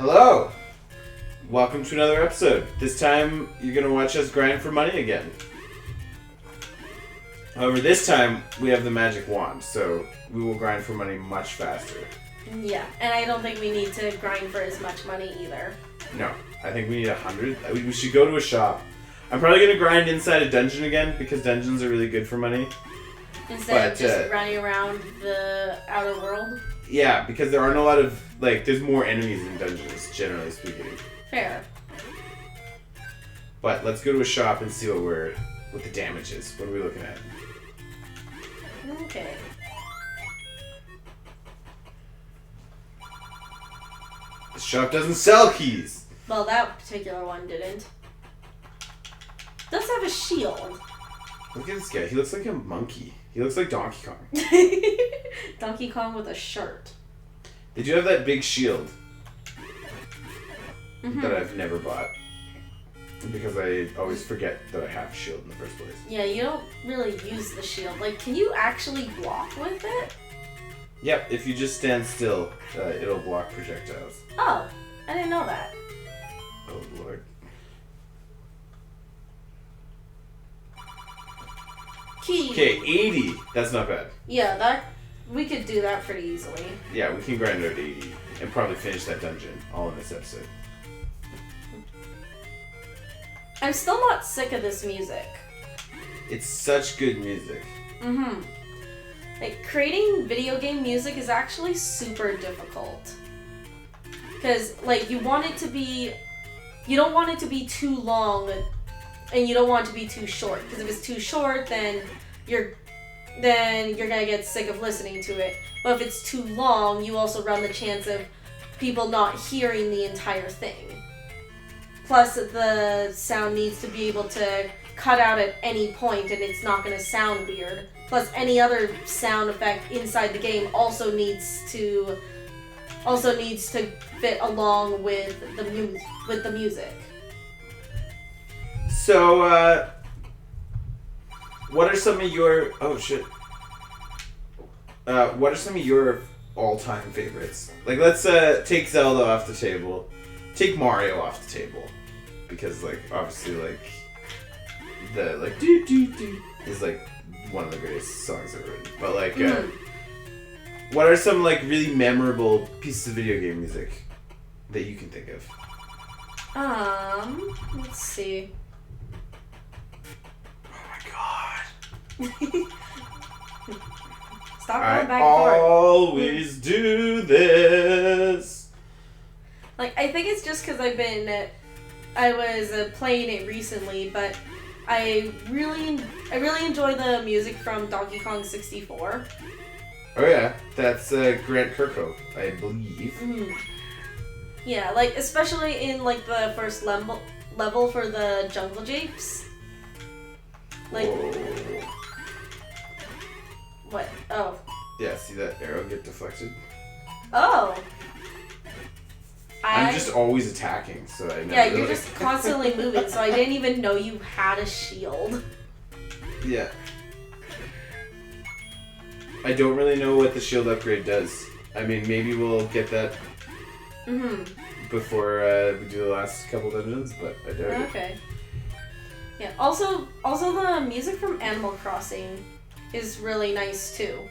Hello! Welcome to another episode. This time, you're going to watch us grind for money again. However, this time, we have the magic wand, so we will grind for money much faster. Yeah, and I don't think we need to grind for as much money either. No, I think we need 100. We should go to a shop. I'm probably going to grind inside a dungeon again, because dungeons are really good for money. Instead of just running around the outer world? Yeah, because there aren't a lot of, there's more enemies in dungeons, generally speaking. Fair. But let's go to a shop and see what the damage is. What are we looking at? Okay. The shop doesn't sell keys! Well, that particular one didn't. Does have a shield. Look at this guy. He looks like a monkey. He looks like Donkey Kong. Donkey Kong with a shirt. They do have that big shield Mm-hmm. that I've never bought. Because I always forget that I have a shield in the first place. Yeah, you don't really use the shield. Can you actually block with it? Yep, if you just stand still, it'll block projectiles. Oh, I didn't know that. Oh, Lord. Key. Okay, 80. That's not bad. Yeah, we could do that pretty easily. Yeah, we can grind out 80 and probably finish that dungeon all in this episode. I'm still not sick of this music. It's such good music. Mm-hmm. Creating video game music is actually super difficult. Because, you want it to be... You don't want it to be too long, and you don't want it to be too short. Because if it's too short, then you're gonna get sick of listening to it. But if it's too long, you also run the chance of people not hearing the entire thing. Plus, the sound needs to be able to cut out at any point, and it's not going to sound weird. Plus, any other sound effect inside the game also needs to fit along with the music. So, what are some of your... Oh, shit. What are some of your all-time favorites? Let's take Zelda off the table. Take Mario off the table. Because, obviously, the, do-do-do is, one of the greatest songs ever written. But, what are some, really memorable pieces of video game music that you can think of? Let's see. Oh, my God. Stop going back and forth. I always do this. I think it's just because I was playing it recently, but I really enjoy the music from Donkey Kong 64. Oh yeah, that's Grant Kirkhope, I believe. Mm-hmm. Yeah, especially in the first level for the Jungle Japes. Whoa. What? Oh. Yeah, see that arrow get deflected? Oh. I'm just always attacking, so I never... Yeah, you're just constantly moving, so I didn't even know you had a shield. Yeah. I don't really know what the shield upgrade does. I mean, maybe we'll get that before we do the last couple dungeons, but I doubt it. Okay. Yeah, also the music from Animal Crossing is really nice, too.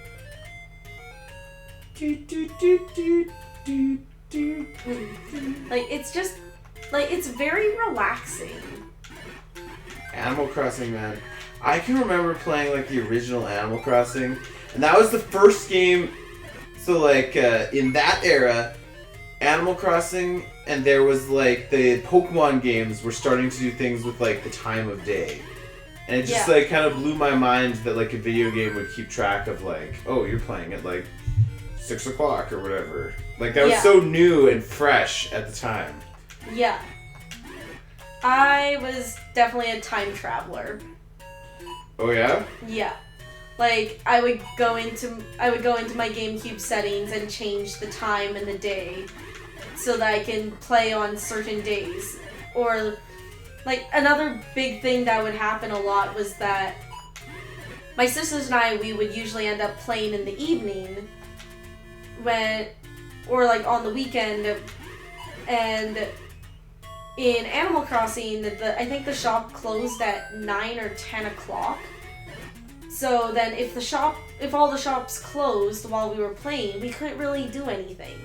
It's just, it's very relaxing. Animal Crossing, man. I can remember playing, the original Animal Crossing, and that was the first game, so, in that era, Animal Crossing, and there was, the Pokemon games were starting to do things with, the time of day. And it just, kind of blew my mind that, a video game would keep track of, oh, you're playing at, 6 o'clock or whatever. That was so new and fresh at the time. Yeah. I was definitely a time traveler. Oh, yeah? Yeah. I would go into my GameCube settings and change the time and the day so that I can play on certain days. Or, another big thing that would happen a lot was that my sisters and I, we would usually end up playing in the evening or on the weekend, and in Animal Crossing, I think the shop closed at 9 or 10 o'clock. So then if all the shops closed while we were playing, we couldn't really do anything.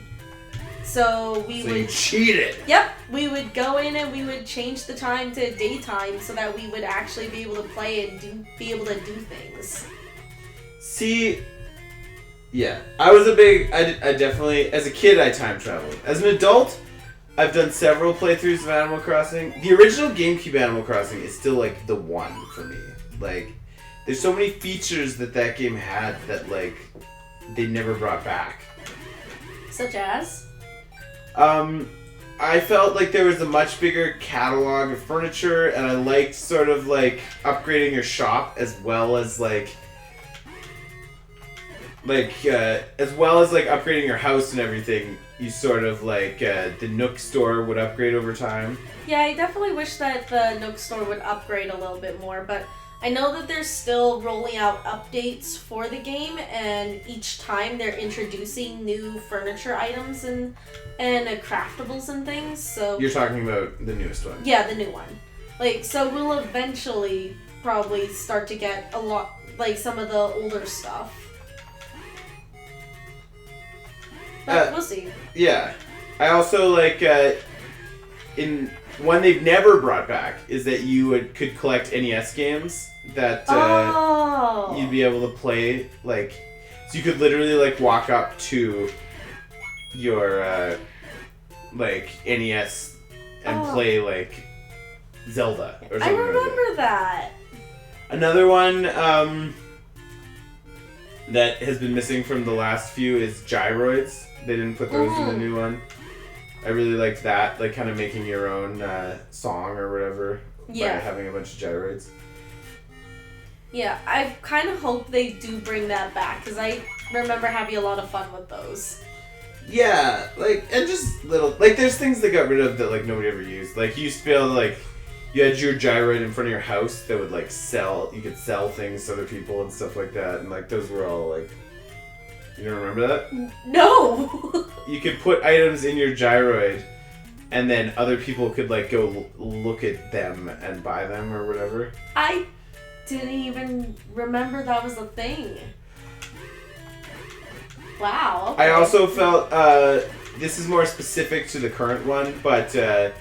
So you cheated. Yep, we would go in and we would change the time to daytime so that we would actually be able to play and be able to do things. See, yeah, I definitely, as a kid, I time traveled. As an adult, I've done several playthroughs of Animal Crossing. The original GameCube Animal Crossing is still, like, the one for me. Like, there's so many features that game had that, like, they never brought back. Such as? I felt like there was a much bigger catalog of furniture, and I liked sort of, like, upgrading your shop as well as, upgrading your house and everything. You sort of, the Nook store would upgrade over time. Yeah, I definitely wish that the Nook store would upgrade a little bit more, but I know that they're still rolling out updates for the game, and each time they're introducing new furniture items and craftables and things, so... You're talking about the newest one? Yeah, the new one. So we'll eventually probably start to get a lot, some of the older stuff. But we'll see. Yeah. I also, in one they've never brought back is that you could collect NES games that you'd be able to play, so you could literally, walk up to your, NES and play, Zelda or something. I remember that. Another one, that has been missing from the last few is gyroids. They didn't put those in the new one. I really liked that, kind of making your own song or whatever by having a bunch of gyroids. Yeah, I kind of hope they do bring that back, because I remember having a lot of fun with those. Yeah, and just little, there's things they got rid of that, nobody ever used. You used to be able to, you had your gyroid in front of your house that would, you could sell things to other people and stuff like that, and, those were all, you don't remember that? No! You could put items in your gyroid, and then other people could, go look at them and buy them or whatever. I didn't even remember that was a thing. Wow. Okay. I also felt, this is more specific to the current one, but the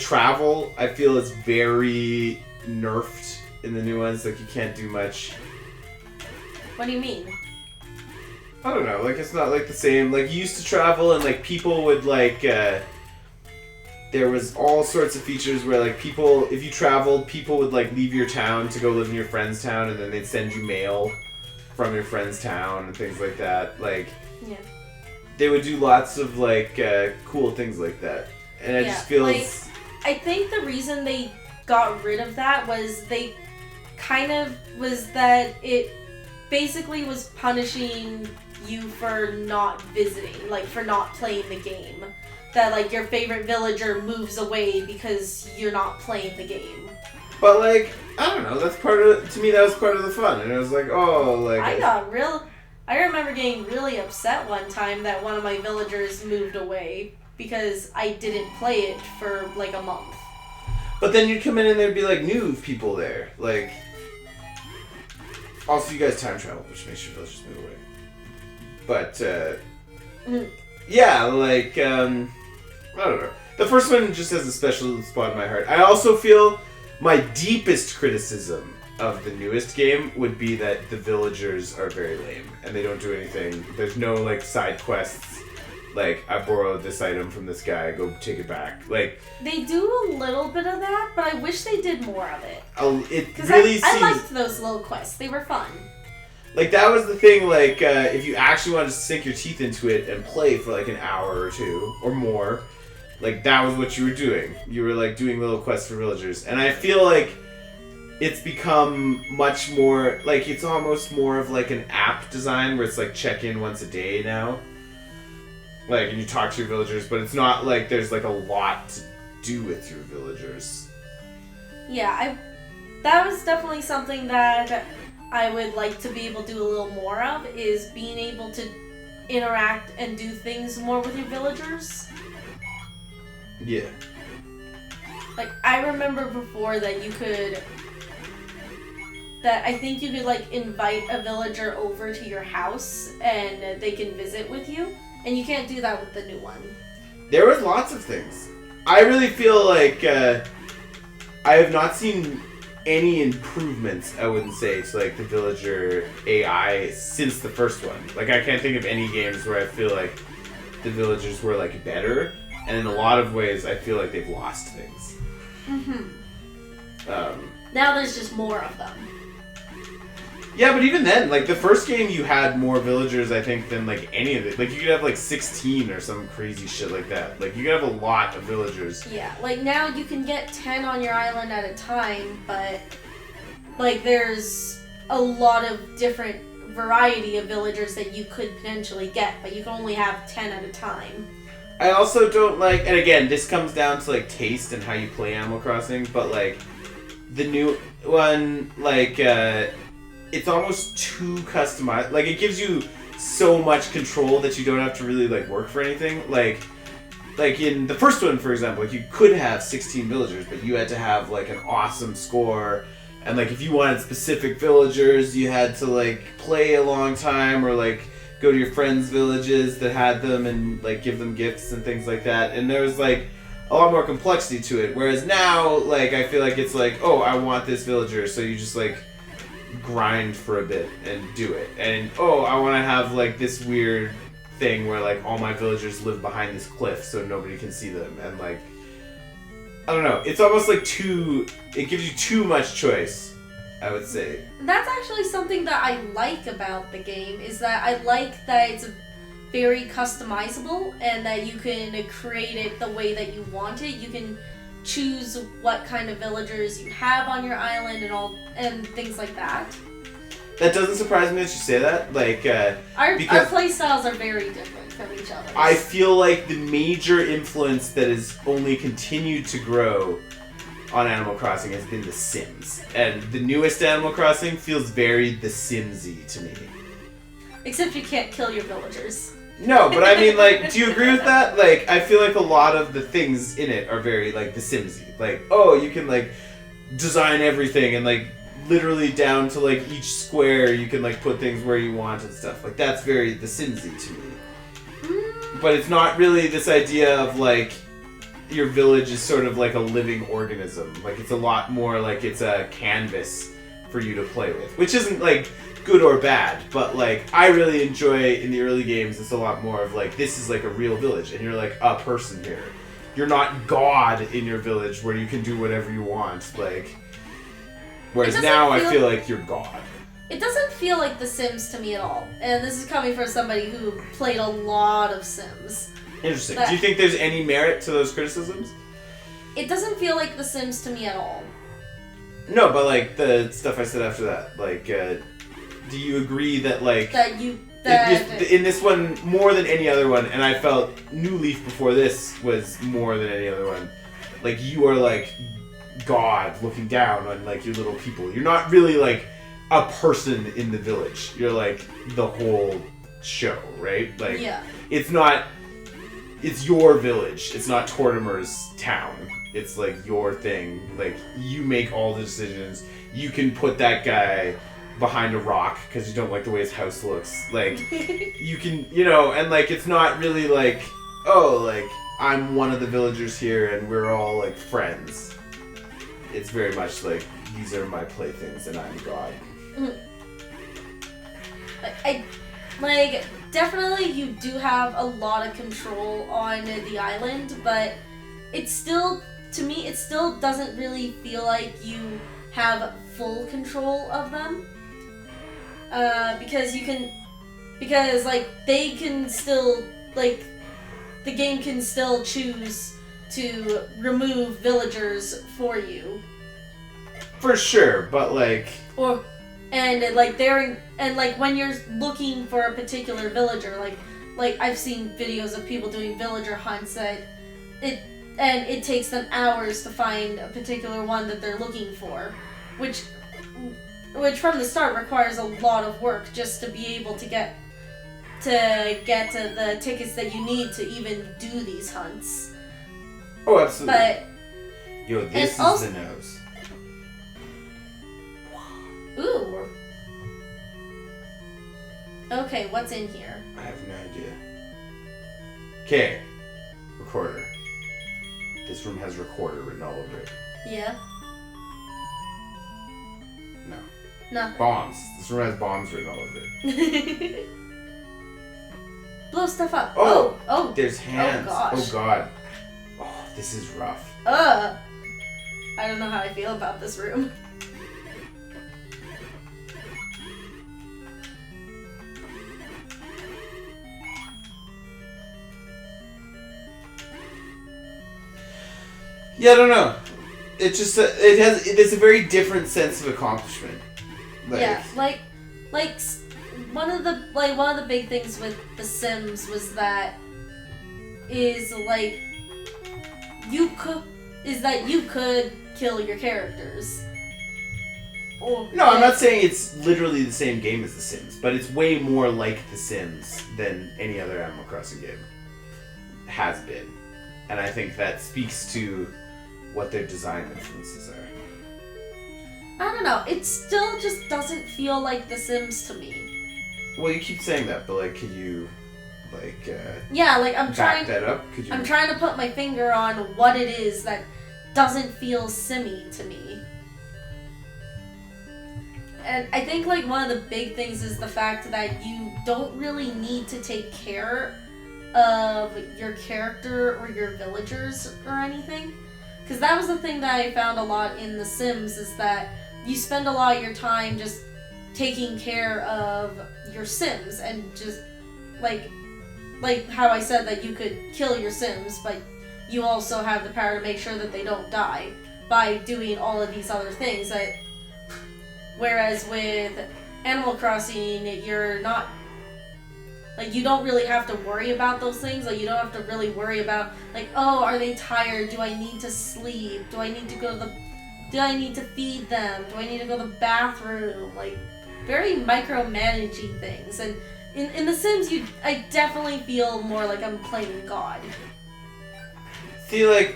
travel, I feel, is very nerfed in the new ones. You can't do much. What do you mean? I don't know, it's not, the same. You used to travel and, people would, there was all sorts of features where, people, if you traveled, people would, leave your town to go live in your friend's town, and then they'd send you mail from your friend's town and things like that. Yeah. They would do lots of, cool things like that. And it just feels... I think the reason they got rid of that was that it basically was punishing you for not visiting, for not playing the game. That, your favorite villager moves away because you're not playing the game. But, I don't know, to me that was part of the fun. And it was I remember getting really upset one time that one of my villagers moved away because I didn't play it for, a month. But then you'd come in and there'd be, new people there. Also, you guys time travel, which makes your villagers move away. But, yeah, I don't know. The first one just has a special spot in my heart. I also feel my deepest criticism of the newest game would be that the villagers are very lame, and they don't do anything. There's no, side quests. I borrowed this item from this guy, go take it back. They do a little bit of that, but I wish they did more of it. I liked those little quests. They were fun. That was the thing, if you actually wanted to sink your teeth into it and play for, an hour or two, or more, that was what you were doing. You were, doing little quests for villagers. And I feel it's become much more, it's almost more of, an app design, where it's, check in once a day now. And you talk to your villagers, but it's not there's, a lot to do with your villagers. Yeah, that was definitely something that I would like to be able to do a little more of, is being able to interact and do things more with your villagers. Yeah. Like, I remember before that I think you could, like, invite a villager over to your house and they can visit with you. And you can't do that with the new one. There was lots of things. I really feel like I have not seen any improvements, I wouldn't say, to, like, the villager AI since the first one. Like, I can't think of any games where I feel like the villagers were, like, better. And in a lot of ways, I feel like they've lost things. Now there's just more of them. Yeah, but even then, like, the first game you had more villagers, I think, than, like, any of it. Like, you could have, like, 16 or some crazy shit like that. Like, you could have a lot of villagers. Yeah, like, now you can get 10 on your island at a time, but, like, there's a lot of different variety of villagers that you could potentially get, but you can only have 10 at a time. I also don't like, and again, this comes down to, like, taste and how you play Animal Crossing, but, like, the new one, like, it's almost too customized. Like, it gives you so much control that you don't have to really, like, work for anything. Like in the first one, for example, like, you could have 16 villagers, but you had to have, like, an awesome score. And, like, if you wanted specific villagers, you had to, like, play a long time or, like, go to your friends' villages that had them and, like, give them gifts and things like that. And there was, like, a lot more complexity to it. Whereas now, like, I feel like it's like, oh, I want this villager, so you just, like, grind for a bit and do it. And, oh, I want to have, like, this weird thing where, like, all my villagers live behind this cliff so nobody can see them. And, like, I don't know. It's almost like it gives you too much choice, I would say. That's actually something that I like about the game, is that I like that it's very customizable and that you can create it the way that you want it. You can choose what kind of villagers you have on your island and things like that. That doesn't surprise me that you say that. Like, our play styles are very different from each other. I feel like the major influence that has only continued to grow on Animal Crossing has been The Sims. And the newest Animal Crossing feels very The Simsy to me. Except you can't kill your villagers. No, but I mean, like, do you agree with that? Like, I feel like a lot of the things in it are very, like, The Simsy. Like, oh, you can, like, design everything and, like, literally down to, like, each square you can, like, put things where you want and stuff. Like, that's very The Simsy to me. But it's not really this idea of, like, your village is sort of like a living organism. Like, it's a lot more like it's a canvas for you to play with. Which isn't, like, good or bad, but, like, I really enjoy, in the early games, it's a lot more of, like, this is, like, a real village, and you're, like, a person here. You're not God in your village where you can do whatever you want, like, whereas now I feel like you're God. It doesn't feel like The Sims to me at all, and this is coming from somebody who played a lot of Sims. Interesting. Do you think there's any merit to those criticisms? It doesn't feel like The Sims to me at all. No, but, like, the stuff I said after that, like, do you agree that, like, in this one more than any other one, and I felt New Leaf before this was more than any other one, like, you are, like, God looking down on, like, your little people. You're not really, like, a person in the village. You're, like, the whole show, right? Like, yeah. It's your village. It's not Tortimer's town. It's, like, your thing. Like, you make all the decisions. You can put that guy behind a rock because you don't like the way his house looks. Like, you can, you know, and, like, it's not really like, oh, like, I'm one of the villagers here and we're all, like, friends. It's very much like, these are my playthings and I'm God. Like, definitely you do have a lot of control on the island, but it's still, to me, it still doesn't really feel like you have full control of them. Because, like, they can still, like, the game can still choose to remove villagers for you. For sure, but, like... And when you're looking for a particular villager, like I've seen videos of people doing villager hunts that it takes them hours to find a particular one that they're looking for, which from the start requires a lot of work just to be able to get to the tickets that you need to even do these hunts. Oh, absolutely. But Yo, this is also, the nose. ooh. Okay, what's in here? I have no idea. Okay. Recorder. This room has recorder written all over it. Yeah. No. Nothing. Bombs. This room has bombs written all over it. Blow stuff up. Oh! Oh! There's hands. Oh, gosh. Oh, God. Oh, this is rough. I don't know how I feel about this room. Yeah, I don't know. It just it's a very different sense of accomplishment. Yeah, like one of the big things with The Sims was that you could kill your characters. No, I'm not saying it's literally the same game as The Sims, but it's way more like The Sims than any other Animal Crossing game has been. And I think that speaks to what their design influences are. I don't know. It still just doesn't feel like The Sims to me. Well, you keep saying that, but like, could you, yeah, like I'm back trying. that up? Could you? I'm trying to put my finger on what it is that doesn't feel simmy to me. And I think like one of the big things is the fact that you don't really need to take care of your character or your villagers or anything. Because that was the thing that I found a lot in The Sims is that you spend a lot of your time just taking care of your Sims and just like how I said that you could kill your Sims, but you also have the power to make sure that they don't die by doing all of these other things. That whereas with Animal Crossing, you're not like you don't really have to worry about those things. Like you don't have to really worry about like, oh, are they tired? Do I need to sleep? Do I need to feed them? Do I need to go to the bathroom? Like very micromanaging things. And in The Sims, I definitely feel more like I'm playing God. See, like,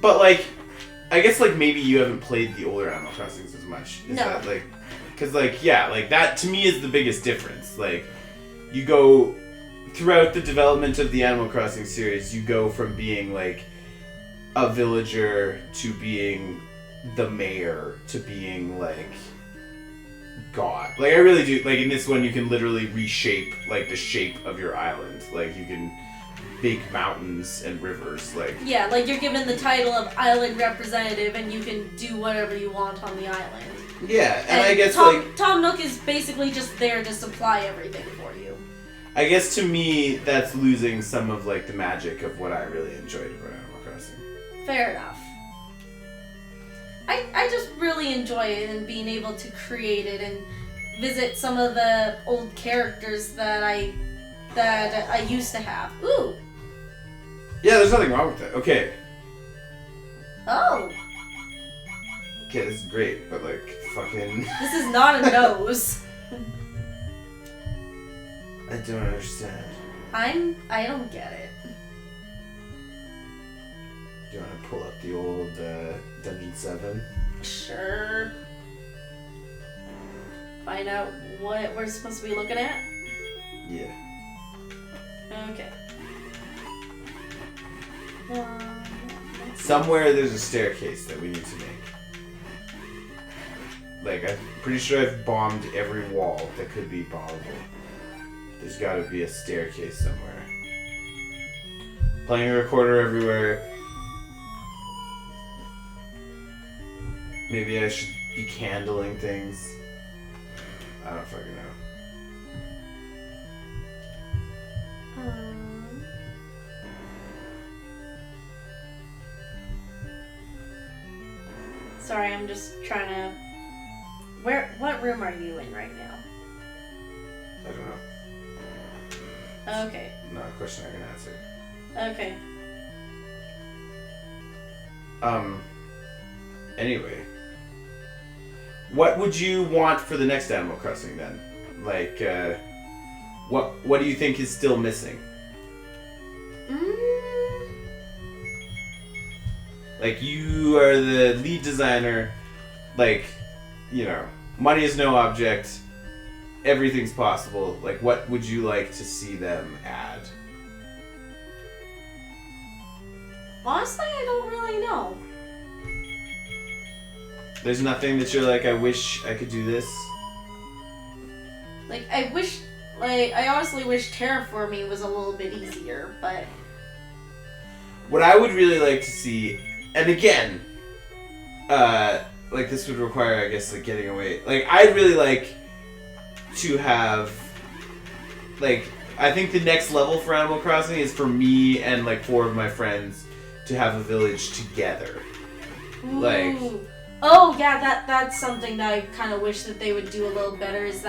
but like, I guess like maybe you haven't played the older Animal Crossings as much. Is no. That like, because like yeah, like that to me is the biggest difference. Like, you go throughout the development of the Animal Crossing series, you go from being like a villager to being the mayor to being like God. Like I really do. Like in this one, you can literally reshape like the shape of your island. Like you can make mountains and rivers. Like yeah, like you're given the title of island representative, and you can do whatever you want on the island. Yeah, and I guess Tom Nook is basically just there to supply everything for you. I guess to me that's losing some of like the magic of what I really enjoyed about Animal Crossing. Fair enough. I just really enjoy it and being able to create it and visit some of the old characters that I used to have. Ooh. Yeah, there's nothing wrong with that. Okay. Oh. Okay, this is great, but like fucking This is not a nose. I don't understand. I don't get it. Do you want to pull up the old Dungeon 7? Sure. Find out what we're supposed to be looking at? Yeah. Okay. Somewhere there's a staircase that we need to make. Like, I'm pretty sure I've bombed every wall that could be bombable. There's gotta be a staircase somewhere. Playing a recorder everywhere. Maybe I should be candling things. I don't fucking know. Sorry, I'm just trying to... What room are you in right now? I don't know. Okay. Not a question I can answer. Okay. Anyway. What would you want for the next Animal Crossing then? Like, what do you think is still missing? Like, you are the lead designer. Like, you know, money is no object. Everything's possible. Like, what would you like to see them add? Honestly, I don't really know. There's nothing that you're like, I wish I could do this? Like, I honestly wish terraforming was a little bit easier, but... What I would really like to see, and again, like, this would require, I guess, like, getting away. Like, I'd really like to have, like, I think the next level for Animal Crossing is for me and, like, 4 of my friends to have a village together. Ooh. Like... Oh, yeah, that's something that I kind of wish that they would do a little better, is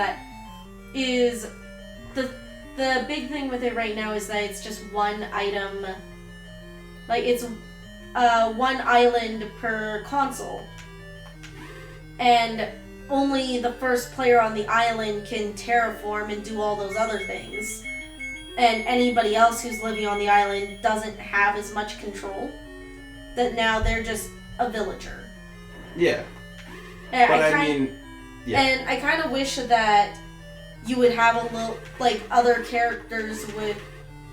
the big thing with it right now is that it's just one item, like, it's one island per console. And only the first player on the island can terraform and do all those other things. And anybody else who's living on the island doesn't have as much control. That now they're just a villager. Yeah. And But I mean... Yeah. And I kind of wish that you would have a little, like, other characters would,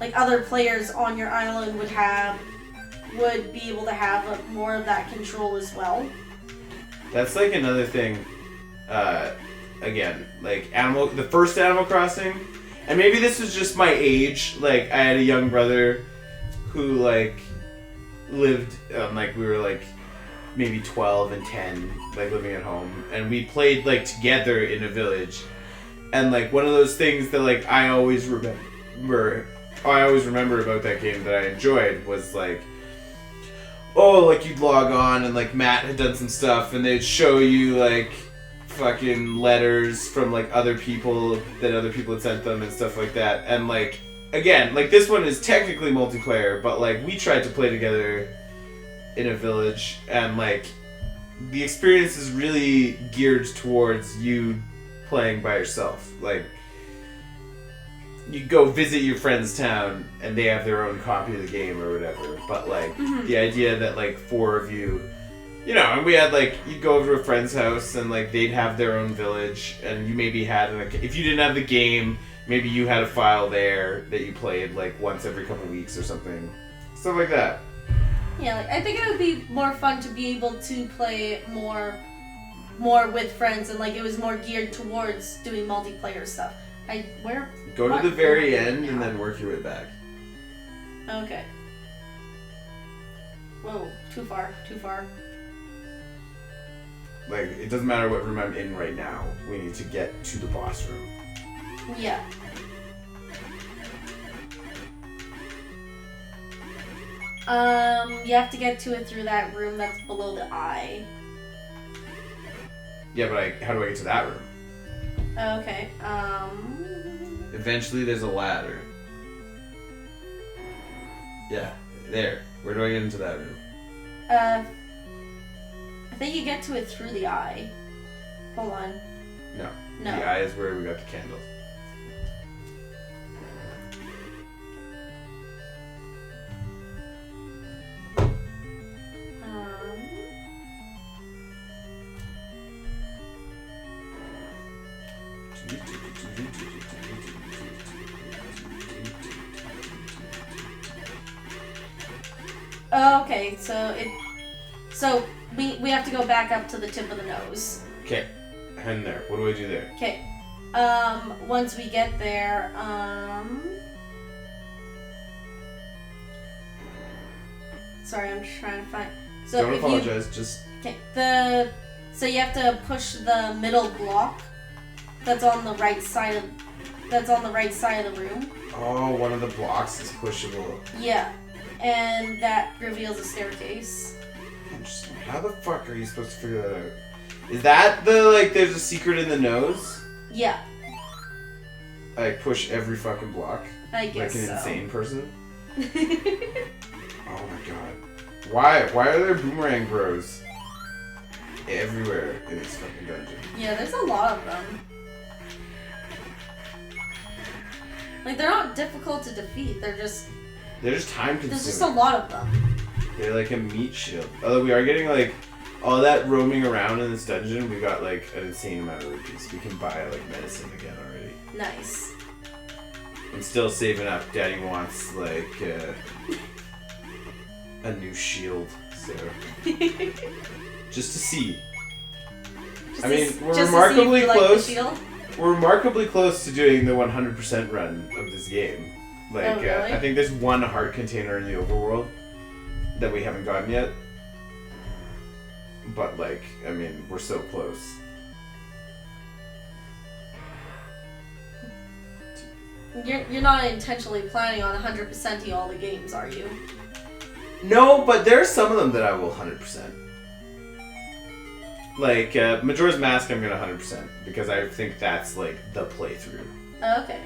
like, other players on your island would be able to have more of that control as well. That's like another thing, again, like the first Animal Crossing, and maybe this was just my age, like I had a young brother who like lived, like we were like maybe 12 and 10, like living at home, and we played like together in a village, and like one of those things that like I always remember about that game that I enjoyed was like, oh, like you'd log on and like Matt had done some stuff and they'd show you like fucking letters from like other people that other people had sent them and stuff like that. And like, again, like this one is technically multiplayer, but like we tried to play together in a village and like the experience is really geared towards you playing by yourself. Like, you go visit your friend's town and they have their own copy of the game or whatever, but like the idea that like 4 of you, you know, and we had like, you'd go over to a friend's house and like they'd have their own village and you maybe had if you didn't have the game, maybe you had a file there that you played like once every couple weeks or something, stuff like that. Yeah, like I think it would be more fun to be able to play more with friends, and like it was more geared towards doing multiplayer stuff. Go to the very end and then work your way back. Okay. Whoa, too far. Like, it doesn't matter what room I'm in right now. We need to get to the boss room. Yeah. You have to get to it through that room that's below the eye. Yeah, but how do I get to that room? Okay, Eventually there's a ladder. Yeah, there. Where do I get into that room? I think you get to it through the eye. Hold on. No. No. The eye is where we got the candles. Okay, so we have to go back up to the tip of the nose. Okay, head there. What do I do there? Okay, once we get there, sorry, I'm just trying to find. So don't apologize. Just okay. So you have to push the middle block. That's on the right side of the room. Oh, one of the blocks is pushable. Yeah. And that reveals a staircase. Interesting. How the fuck are you supposed to figure that out? Is that there's a secret in the nose? Yeah. I push every fucking block? I guess like an so. insane person? Oh my god. Why are there boomerang bros everywhere in this fucking dungeon? Yeah, there's a lot of them. Like, they're not difficult to defeat, they're just time consuming. There's just a lot of them. They're like a meat shield. Although we are getting like all that roaming around in this dungeon, we got like an insane amount of rupees. We can buy like medicine again already. Nice. I'm still saving up. Daddy wants like a new shield, so just to see. I mean, we're remarkably close. We're remarkably close to doing the 100% run of this game. Like, really? I think there's one heart container in the overworld that we haven't gotten yet. But like, I mean, we're so close. You're not intentionally planning on 100%ing all the games, are you? No, but there are some of them that I will 100%. Like, Majora's Mask I'm gonna 100% because I think that's like the playthrough. Okay.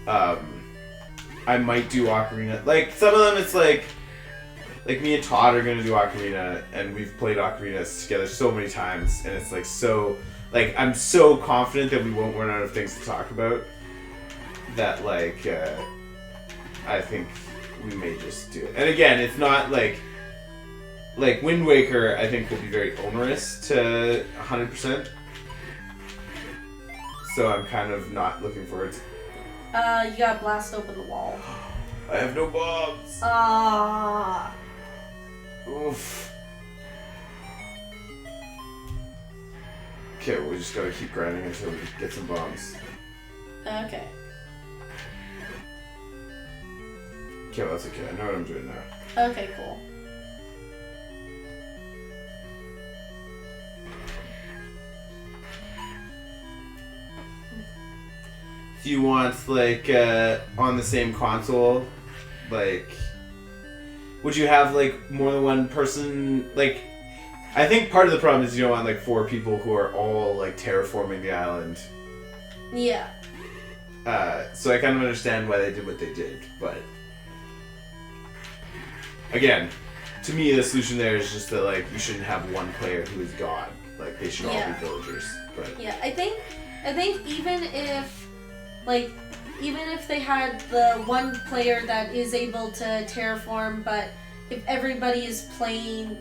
I might do Ocarina. Like, some of them it's like me and Todd are gonna do Ocarina, and we've played Ocarina together so many times, and it's like so, like, I'm so confident that we won't run out of things to talk about that, like, I think we may just do it. And again, it's not like Wind Waker, I think will be very onerous to 100%. So I'm kind of not looking forward to. You gotta blast open the wall. I have no bombs. Ah. Oof. Okay, well, we just gotta keep grinding until we get some bombs. Okay. Okay, well, that's okay. I know what I'm doing now. Okay, cool. If you want, like, on the same console, like, would you have, like, more than one person? Like, I think part of the problem is you don't want, like, 4 people who are all, like, terraforming the island. Yeah. So I kind of understand why they did what they did, but again, to me, the solution there is just that, like, you shouldn't have one player who is God. Like, they should all be villagers. But yeah, I think even if they had the one player that is able to terraform, but if everybody is playing,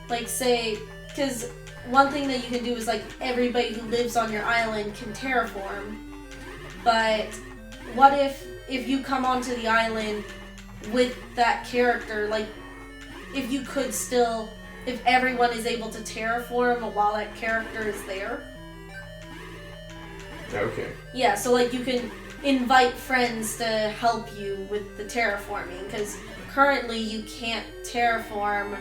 like, say, because one thing that you can do is, like, everybody who lives on your island can terraform, but what if you come onto the island with that character, like, if you could still, if everyone is able to terraform while that character is there? okay. Yeah, so, like, you can invite friends to help you with the terraforming, because currently you can't terraform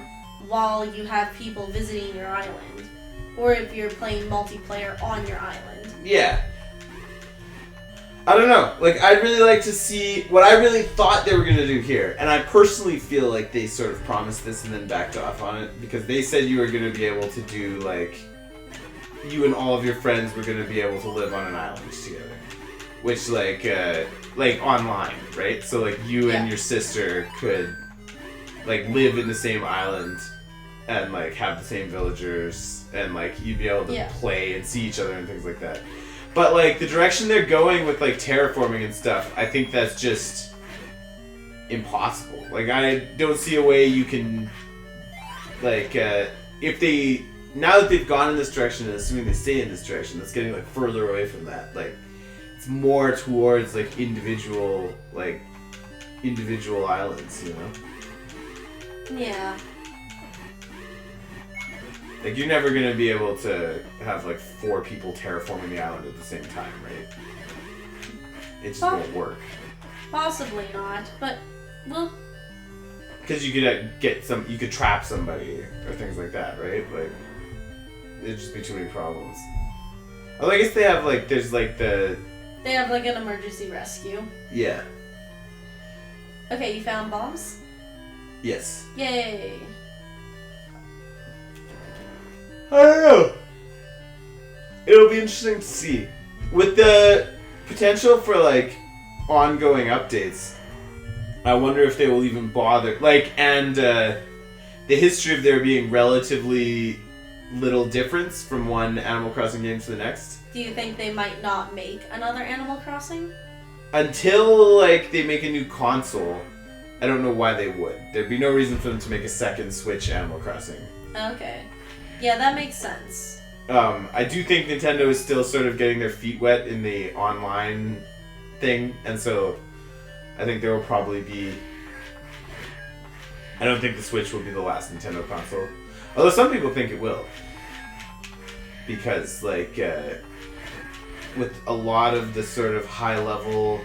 while you have people visiting your island, or if you're playing multiplayer on your island. Yeah. I don't know. Like, I'd really like to see what I really thought they were going to do here. And I personally feel like they sort of promised this and then backed off on it. Because they said you were going to be able to do, like, you and all of your friends were going to be able to live on an island together. Which, like online, right? So, like, you and your sister could, like, live in the same island and, like, have the same villagers. And, like, you'd be able to play and see each other and things like that. But, like, the direction they're going with, like, terraforming and stuff, I think that's just impossible. Like, I don't see a way you can, like, if they, now that they've gone in this direction, and assuming they stay in this direction, that's getting, like, further away from that. Like, it's more towards, like, individual islands, you know? Yeah. Like, you're never going to be able to have, like, 4 people terraforming the island at the same time, right? It just won't work. Possibly not, but, well... Because you could you could trap somebody or things like that, right? Like, it'd just be too many problems. Although I guess they have, like, there's, like, They have, like, an emergency rescue. Yeah. Okay, you found bombs? Yes. Yay. I don't know. It'll be interesting to see. With the potential for, like, ongoing updates, I wonder if they will even bother. Like, and the history of there being relatively little difference from one Animal Crossing game to the next. Do you think they might not make another Animal Crossing? Until, like, they make a new console, I don't know why they would. There'd be no reason for them to make a second Switch Animal Crossing. Okay. Yeah, that makes sense. I do think Nintendo is still sort of getting their feet wet in the online thing, and so I think there will probably be... I don't think the Switch will be the last Nintendo console. Although some people think it will. Because, like, with a lot of the sort of high-level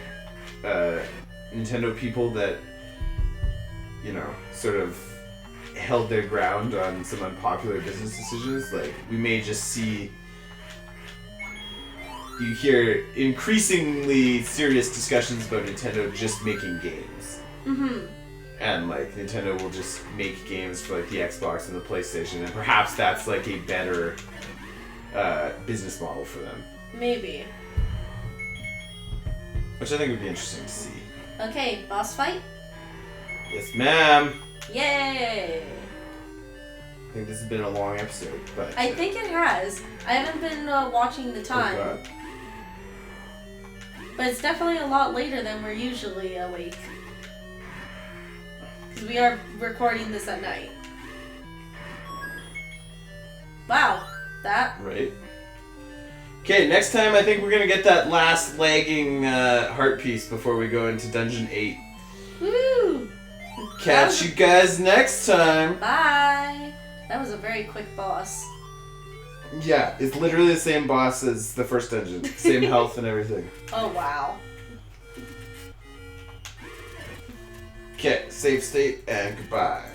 Nintendo people that, you know, sort of held their ground on some unpopular business decisions, like, we may just see... You hear increasingly serious discussions about Nintendo just making games. Mm-hmm. And, like, Nintendo will just make games for, like, the Xbox and the PlayStation, and perhaps that's, like, a better business model for them. Maybe. Which I think would be interesting to see. Okay, boss fight? Yes, ma'am! Yay! I think this has been a long episode, but... I think it has. I haven't been watching the time. Oh, God. But it's definitely a lot later than we're usually awake. Because we are recording this at night. Wow. That... Right. Okay, next time I think we're gonna get that last lagging heart piece before we go into Dungeon 8. Woo! Catch you guys next time! Bye! That was a very quick boss. Yeah, it's literally the same boss as the first dungeon. Same health and everything. Oh, wow. Okay, save state and goodbye.